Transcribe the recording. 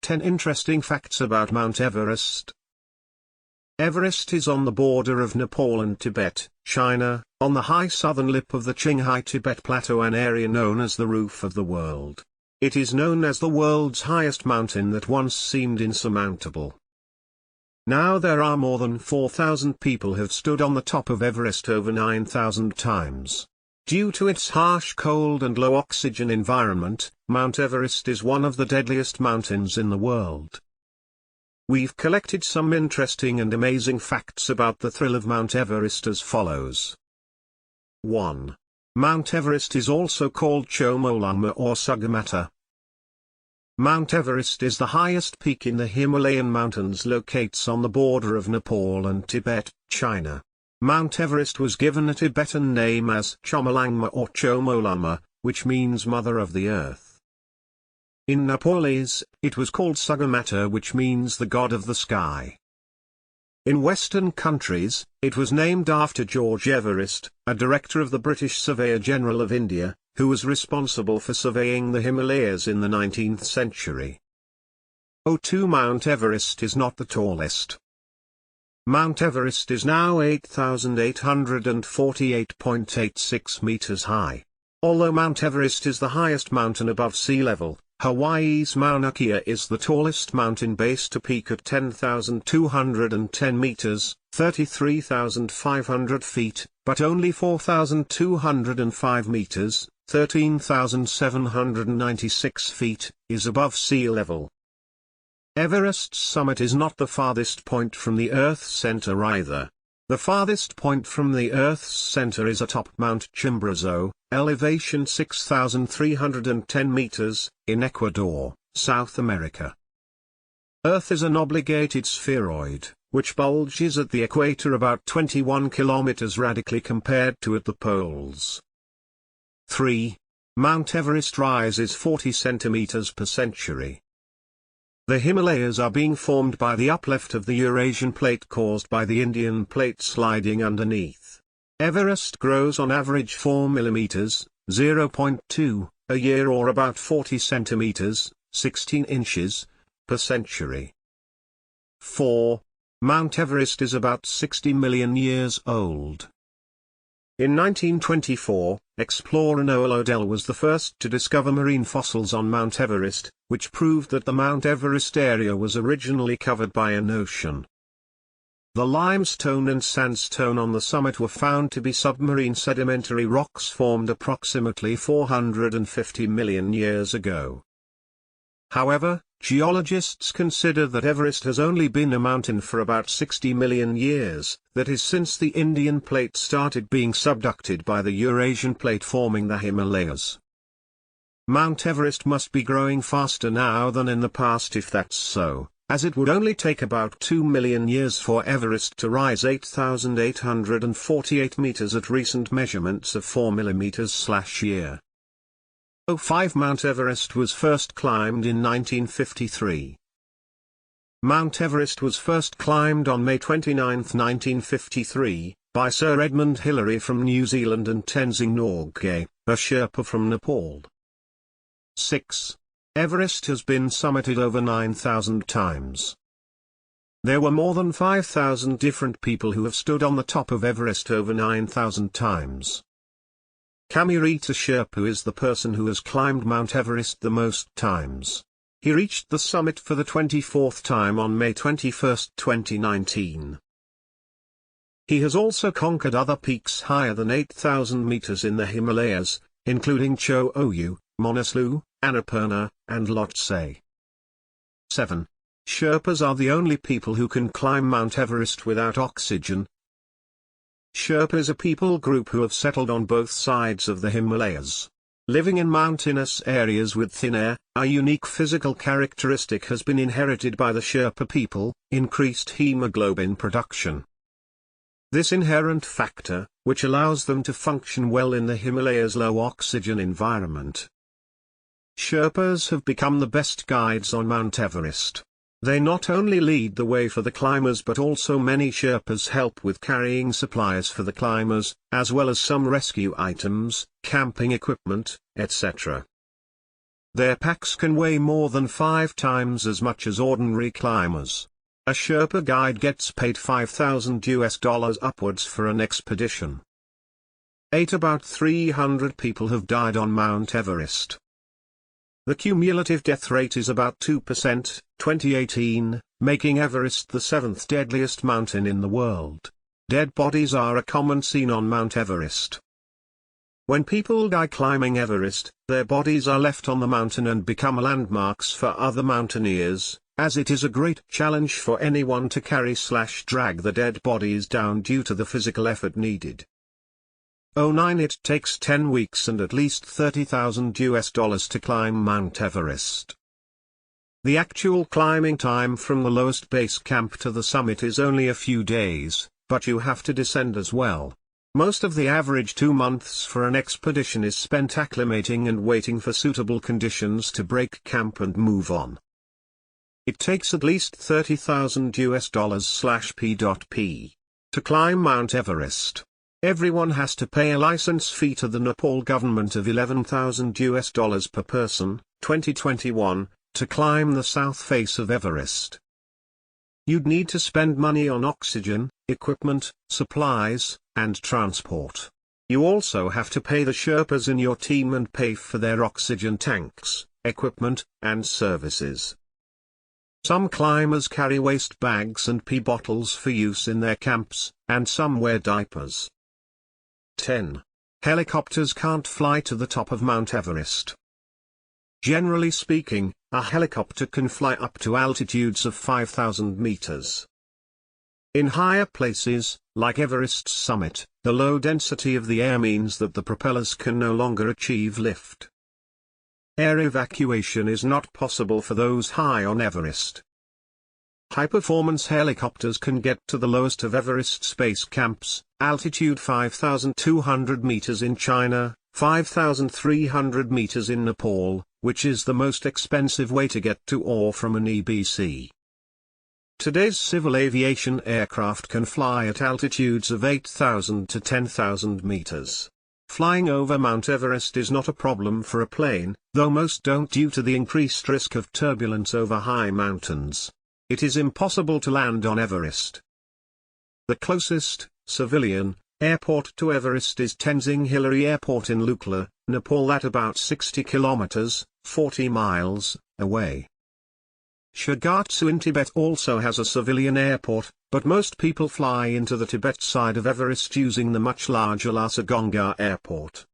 10 interesting facts about Mount Everest. Everest is on the border of Nepal and Tibet, China, on the high southern lip of the Qinghai Tibet Plateau, an area known as the roof of the world. It is known as the world's highest mountain that once seemed insurmountable. Now there are more than 4,000 people have stood on the top of Everest over 9,000 times. Due to its harsh cold and low oxygen environment, Mount Everest is one of the deadliest mountains in the world. We've collected some interesting and amazing facts about the thrill of Mount Everest as follows. 1. Mount Everest is also called Chomolungma or Sagarmatha. Mount Everest is the highest peak in the Himalayan mountains, locates on the border of Nepal and Tibet, China. Mount Everest was given a Tibetan name as Chomolungma or Chomolungma, which means Mother of the Earth. In Nepalese, it was called Sagarmatha, which means the God of the Sky. In Western countries, it was named after George Everest, a director of the British Surveyor General of India, who was responsible for surveying the Himalayas in the 19th century. 2. Mount Everest is not the tallest. Mount Everest is now 8,848.86 meters high. Although Mount Everest is the highest mountain above sea level, Hawaii's Mauna Kea is the tallest mountain base to peak at 10,210 meters, 33,500 feet, but only 4,205 meters, 13,796 feet, is above sea level. Everest's summit is not the farthest point from the Earth's center either. The farthest point from the Earth's center is atop Mount Chimborazo, elevation 6,310 meters, in Ecuador, South America. Earth is an obligated spheroid, which bulges at the equator about 21 kilometers radically compared to at the poles. 3. Mount Everest rises 40 centimeters per century. The Himalayas are being formed by the uplift of the Eurasian plate caused by the Indian plate sliding underneath. Everest grows on average 4 mm, 0.2, a year, or about 40 centimeters, 16 inches, per century. 4. Mount Everest is about 60 million years old. In 1924, explorer Noel Odell was the first to discover marine fossils on Mount Everest, which proved that the Mount Everest area was originally covered by an ocean. The limestone and sandstone on the summit were found to be submarine sedimentary rocks formed approximately 450 million years ago. However, geologists consider that Everest has only been a mountain for about 60 million years, that is, since the Indian plate started being subducted by the Eurasian plate forming the Himalayas. Mount Everest must be growing faster now than in the past if that's so, as it would only take about 2 million years for Everest to rise 8,848 meters at recent measurements of 4 mm/year. 5. Mount Everest was first climbed in 1953. Mount Everest was first climbed on May 29, 1953, by Sir Edmund Hillary from New Zealand and Tenzing Norgay, a Sherpa from Nepal. 6. Everest has been summited over 9,000 times. There were more than 5,000 different people who have stood on the top of Everest over 9,000 times. Kamirita Sherpa is the person who has climbed Mount Everest the most times. He reached the summit for the 24th time on May 21, 2019. He has also conquered other peaks higher than 8,000 meters in the Himalayas, including Cho Oyu, Manaslu, Annapurna, and Lhotse. 7. Sherpas are the only people who can climb Mount Everest without oxygen. Sherpas are a people group who have settled on both sides of the Himalayas. Living in mountainous areas with thin air, a unique physical characteristic has been inherited by the Sherpa people, increased hemoglobin production. This inherent factor, which allows them to function well in the Himalayas' low oxygen environment. Sherpas have become the best guides on Mount Everest. They not only lead the way for the climbers, but also many Sherpas help with carrying supplies for the climbers, as well as some rescue items, camping equipment, etc. Their packs can weigh more than 5 times as much as ordinary climbers. A Sherpa guide gets paid $5,000 upwards for an expedition. 8. About 300 people have died on Mount Everest. The cumulative death rate is about 2%, 2018, making Everest the 7th deadliest mountain in the world. Dead bodies are a common scene on Mount Everest. When people die climbing Everest, their bodies are left on the mountain and become landmarks for other mountaineers, as it is a great challenge for anyone to carry/drag the dead bodies down due to the physical effort needed. 9. It takes 10 weeks and at least $30,000 to climb Mount Everest. The actual climbing time from the lowest base camp to the summit is only a few days, but you have to descend as well. Most of the average 2 months for an expedition is spent acclimating and waiting for suitable conditions to break camp and move on. It takes at least $30,000/p.p. to climb Mount Everest. Everyone has to pay a license fee to the Nepal government of $11,000 per person, 2021, to climb the south face of Everest. You'd need to spend money on oxygen, equipment, supplies, and transport. You also have to pay the Sherpas in your team and pay for their oxygen tanks, equipment, and services. Some climbers carry waste bags and pee bottles for use in their camps, and some wear diapers. 10. Helicopters can't fly to the top of Mount Everest. Generally speaking, a helicopter can fly up to altitudes of 5,000 meters. In higher places, like Everest's summit, the low density of the air means that the propellers can no longer achieve lift. Air evacuation is not possible for those high on Everest. High-performance helicopters can get to the lowest of Everest's base camps, altitude 5,200 meters in China, 5,300 meters in Nepal, which is the most expensive way to get to or from an EBC. Today's civil aviation aircraft can fly at altitudes of 8,000 to 10,000 meters. Flying over Mount Everest is not a problem for a plane, though most don't due to the increased risk of turbulence over high mountains. It is impossible to land on Everest. The closest, civilian, airport to Everest is Tenzing Hillary Airport in Lukla, Nepal, at about 60 kilometers, 40 miles, away. Shigatsu in Tibet also has a civilian airport, but most people fly into the Tibet side of Everest using the much larger Lhasa Gongar Airport.